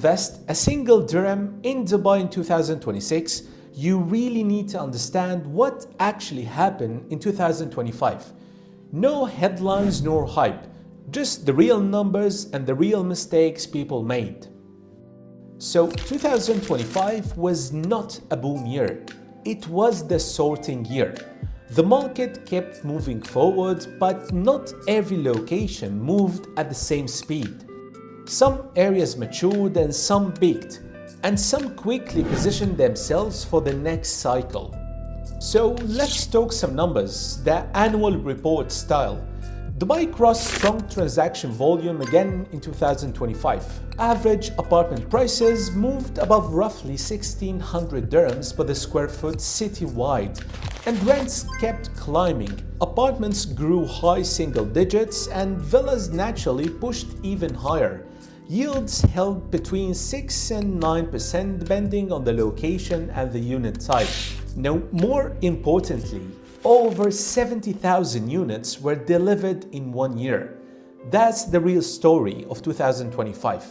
Invest a single dirham in Dubai in 2026, you really need to understand what actually happened in 2025. No headlines nor hype, just the real numbers and the real mistakes people made. So 2025 was not a boom year, it was the sorting year. The market kept moving forward, but not every location moved at the same speed. Some areas matured and some peaked, and some quickly positioned themselves for the next cycle. So let's talk some numbers, the annual report style. Dubai crossed strong transaction volume again in 2025. Average apartment prices moved above roughly 1,600 dirhams per the square foot citywide, and rents kept climbing. Apartments grew high single digits and villas naturally pushed even higher. Yields held between 6 and 9% depending on the location and the unit type. Now, more importantly, over 70,000 units were delivered in 1 year. That's the real story of 2025.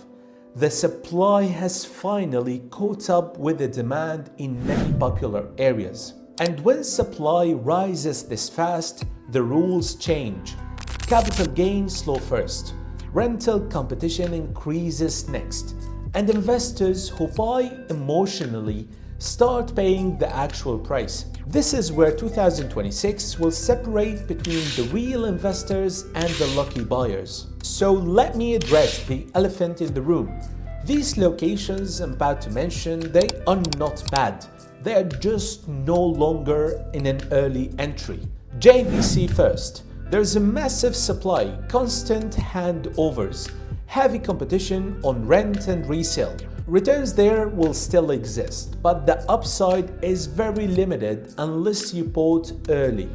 The supply has finally caught up with the demand in many popular areas. And when supply rises this fast, the rules change. Capital gains slow first. Rental competition increases next, and investors who buy emotionally start paying the actual price. This is where 2026 will separate between the real investors and the lucky buyers. So let me address the elephant in the room. These locations I'm about to mention, they are not bad. They are just no longer in an early entry. JVC first. There's a massive supply, constant handovers, heavy competition on rent and resale. Returns there will still exist, but the upside is very limited unless you bought early.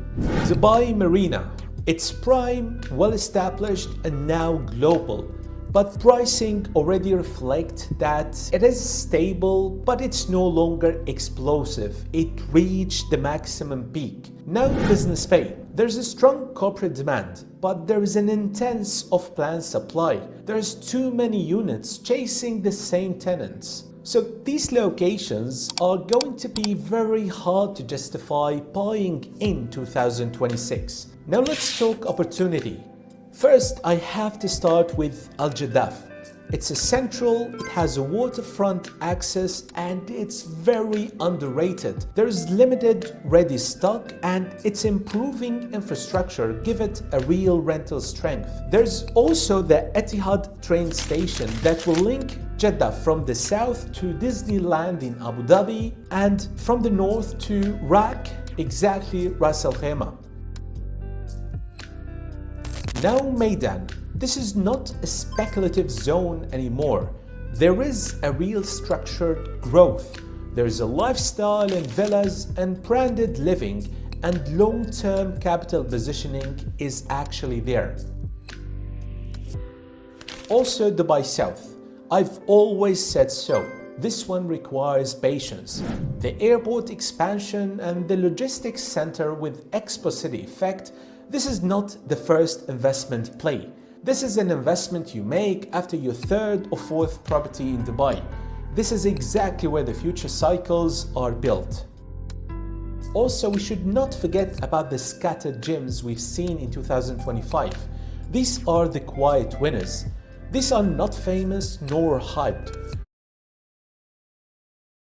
Dubai Marina. It's prime, well-established and now global. But pricing already reflects that it is stable, but it's no longer explosive. It reached the maximum peak. Now Business Bay. There's a strong corporate demand, but there is an intense off-plan supply. There's too many units chasing the same tenants. So these locations are going to be very hard to justify buying in 2026. Now let's talk opportunity. First, I have to start with Al Jadaf. It's a central, it has a waterfront access, and it's very underrated. There's limited ready stock and its improving infrastructure give it a real rental strength. There's also the Etihad train station that will link Jeddah from the south to Disneyland in Abu Dhabi and from the north to RAK, exactly Ras Al Khaimah. Now Meydan. This is not a speculative zone anymore. There is a real structured growth. There is a lifestyle in villas and branded living, and long-term capital positioning is actually there. Also Dubai South. I've always said so. This one requires patience. The airport expansion and the logistics center with Expo City effect, this is not the first investment play. This is an investment you make after your third or fourth property in Dubai. This is exactly where the future cycles are built. Also, we should not forget about the scattered gems we've seen in 2025. These are the quiet winners. These are not famous nor hyped.